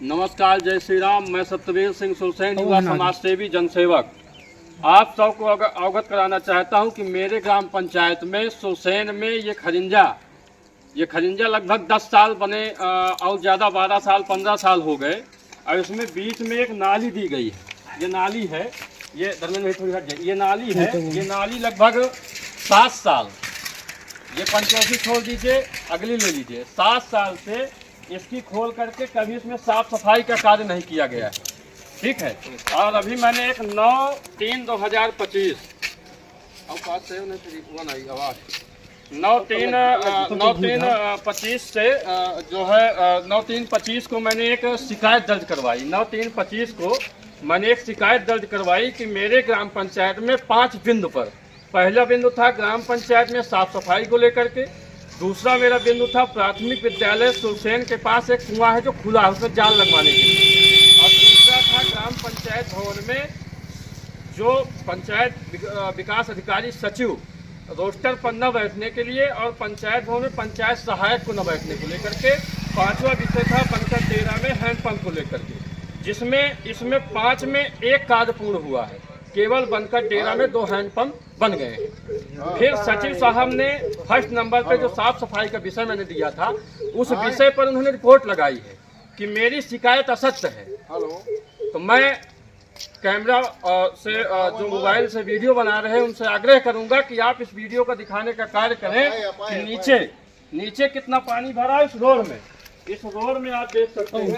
नमस्कार, जय श्री राम। मैं सत्यवीर सिंह सुरसैन, युवा समाज सेवी जनसेवक। आप सबको अवगत कराना चाहता हूं कि मेरे ग्राम पंचायत में सुरसैन में ये खरिंजा लगभग 10 साल बने और ज़्यादा 12 साल 15 साल हो गए। और इसमें बीच में एक नाली दी गई है। ये नाली है, ये धर्मेंद्र भाई थोड़ी हट जाए, ये नाली है। ये नाली लगभग 7 साल, ये पंचायती छोड़ दीजिए, अगली ले लीजिए। 7 साल से इसकी खोल करके कभी इसमें साफ सफाई का कार्य नहीं किया गया है, ठीक है। और अभी मैंने एक 9/3/2025 9/3/25 से जो है 9/3/25 को मैंने एक शिकायत दर्ज करवाई। 9/3/25 को मैंने एक शिकायत दर्ज करवाई कि मेरे ग्राम पंचायत में 5 बिंदु पर, पहला बिंदु था ग्राम पंचायत में साफ सफाई को लेकर के, दूसरा मेरा बिंदु था प्राथमिक विद्यालय सुरसैन के पास एक कुआं है जो खुला है, उसमें जाल लगवाने के लिए, और तीसरा था ग्राम पंचायत भवन में जो पंचायत विकास अधिकारी सचिव रोस्टर पर न बैठने के लिए और पंचायत भवन में पंचायत सहायक को न बैठने को लेकर के। 5वां विषय था बनकर 13 में हैंडपंप को लेकर के, जिसमें इसमें 5 में एक कार्य पूर्ण हुआ है, केवल बनकर 13 में 2 हैंडपंप बन गए हैं। फिर सचिव साहब ने फर्स्ट नंबर पे जो साफ सफाई का विषय मैंने दिया था, उस विषय पर उन्होंने रिपोर्ट लगाई है कि मेरी शिकायत असत्य है। तो मैं कैमरा से जो मोबाइल से वीडियो बना रहे हैं उनसे आग्रह करूंगा कि आप इस वीडियो को दिखाने का कार्य करें कि नीचे कितना पानी भरा है इस रोड में। इस रोड में आप देख सकते हैं, इस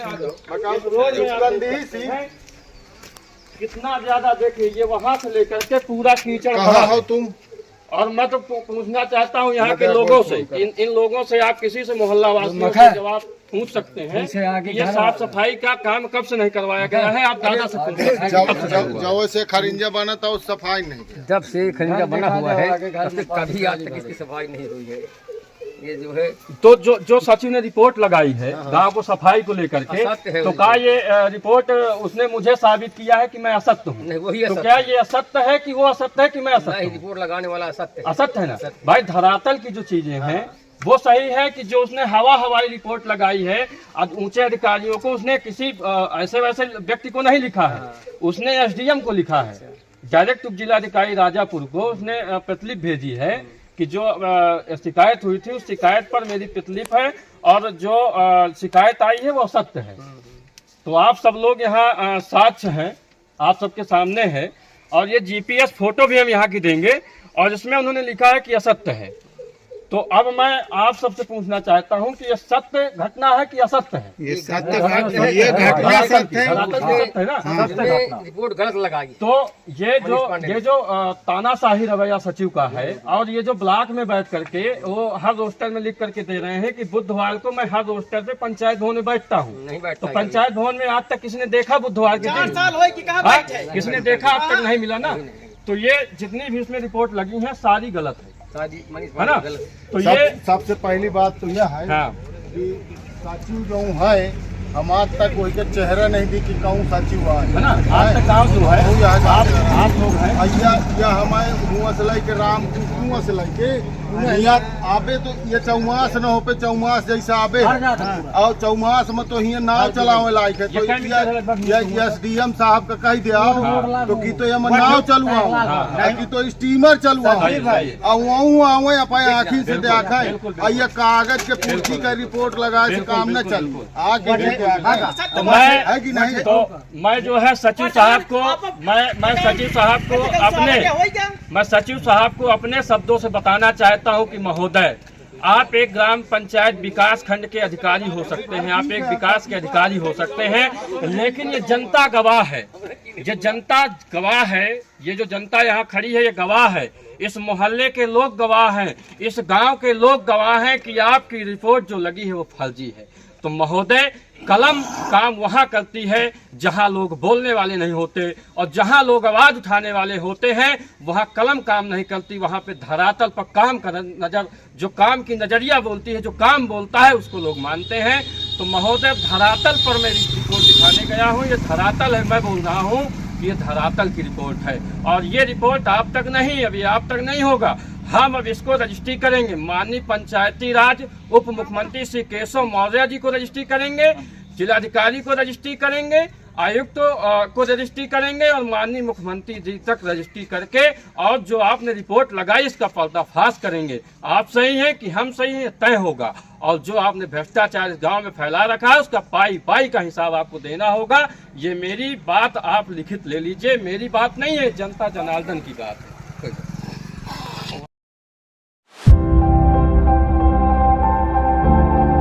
रोड में आप देख सकते हैं कितना ज्यादा, देखिए ये वहां से लेकर के पूरा कीचड़ भरा है। तुम और मैं तो पूछना चाहता हूँ यहाँ के लोगों से, इन लोगों से, आप किसी से मोहल्ला वासियों से जवाब पूछ सकते हैं कि ये साफ सफाई का काम कब से नहीं करवाया गया है। आप दादा से पूछ सकते हैं। जब से खरिंजा बना था उस सफाई नहीं, जब से खरिंजा बना हुआ है तब से कभी आज तक इसकी सफाई नहीं हुई है। ये जो है तो जो सचिव ने रिपोर्ट लगाई है गांव को सफाई को लेकर के, तो क्या ये रिपोर्ट उसने मुझे साबित किया है कि मैं असत्य हूँ? वही तो क्या ये असत्य है कि वो असत्य है कि मैं असत्य? रिपोर्ट लगाने वाला असत्य है ना भाई। धरातल की जो चीजें हैं वो सही है कि जो उसने हवाई रिपोर्ट लगाई है, ऊंचे अधिकारियों को उसने किसी ऐसे वैसे व्यक्ति को नहीं लिखा है, उसने SDM को लिखा है, डायरेक्ट उप जिलाधिकारी राजापुर को उसने प्रतिलिपि भेजी है कि जो शिकायत हुई थी उस शिकायत पर मेरी प्रतिलिपि है और जो शिकायत आई है वो सत्य है। तो आप सब लोग यहाँ साक्ष्य हैं, आप सबके सामने है, और ये GPS फोटो भी हम यहाँ की देंगे और इसमें उन्होंने लिखा है कि असत्य है। तो अब मैं आप सबसे पूछना चाहता हूं कि ये सत्य घटना है कि असत्य है? ये सत्य घटना, ये घटना सत्य है ना, रिपोर्ट गलत लगाई। तो ये जो तानाशाही रवैया सचिव का है, और ये जो ब्लॉक में बैठ करके वो हर रोस्टर में लिख करके दे रहे हैं कि बुधवार को मैं हर रोस्टर पे पंचायत भवन में बैठता हूँ। तो पंचायत भवन में आज तक किसी ने देखा बुधवार के दिन? किसने देखा? आज तक नहीं मिला ना। तो ये जितनी भी इसमें रिपोर्ट लगी है सारी गलत है ना। तो ये सबसे पहली बात तो यह है कि सचिव जो है हम आज तक कोई का चेहरा नहीं दी कि कहूँ सचिव है ना। आज तक गाँव जो है आप लोग हैं या हमारे मुँह से लेके राम कुआं से लेके आबे, तो ये चौमास न हो पे चौमास जैसा आबे, और चौमास में तो ये नाव चलावे लायक है। तो ये SDM साहब का कह दिया तो कि तो ये नाव चलुआ कि तो स्टीमर चलुआ आवे अपने आँखी से देखा है। ये कागज के पूर्ति का रिपोर्ट लगाए से काम न चल आगे तो है कि नहीं। तो मैं जो है सचिव साहब को मैं सचिव साहब को अपने शब्दों से बताना चाहता हूं कि महोदय, आप एक ग्राम पंचायत विकास खंड के अधिकारी हो सकते हैं, आप एक विकास के अधिकारी हो सकते हैं, लेकिन ये जनता गवाह है, ये जनता गवाह है, ये जो जनता यहाँ खड़ी है ये गवाह है, इस मोहल्ले के लोग गवाह हैं, इस गांव के लोग गवाह हैं कि आपकी रिपोर्ट जो लगी है वो फर्जी है। तो महोदय, कलम काम वहाँ करती है जहाँ लोग बोलने वाले नहीं होते, और जहाँ लोग आवाज उठाने वाले होते हैं वहाँ कलम काम नहीं करती। वहाँ पे धरातल पर काम का नजर, जो काम की नजरिया बोलती है, जो काम बोलता है उसको लोग मानते हैं। तो महोदय, धरातल पर मैं रिपोर्ट दिखाने गया हूँ, ये धरातल है, मैं बोल रहा हूँ ये धरातल की रिपोर्ट है, और ये रिपोर्ट आप तक नहीं, अभी आप तक नहीं होगा। हम अब इसको रजिस्ट्री करेंगे, माननीय पंचायती राज उप मुख्यमंत्री श्री केशव मौर्य जी को रजिस्ट्री करेंगे, जिलाधिकारी को रजिस्ट्री करेंगे, आयुक्त को रजिस्ट्री करेंगे और माननीय मुख्यमंत्री जी तक रजिस्ट्री करके और जो आपने रिपोर्ट लगाई इसका पर्दाफाश करेंगे। आप सही हैं कि हम सही हैं तय होगा। और जो आपने भ्रष्टाचार इस गांव में फैला रखा है उसका पाई पाई का हिसाब आपको देना होगा। ये मेरी बात आप लिखित ले लीजिए, मेरी बात नहीं है, जनता जनार्दन की बात है।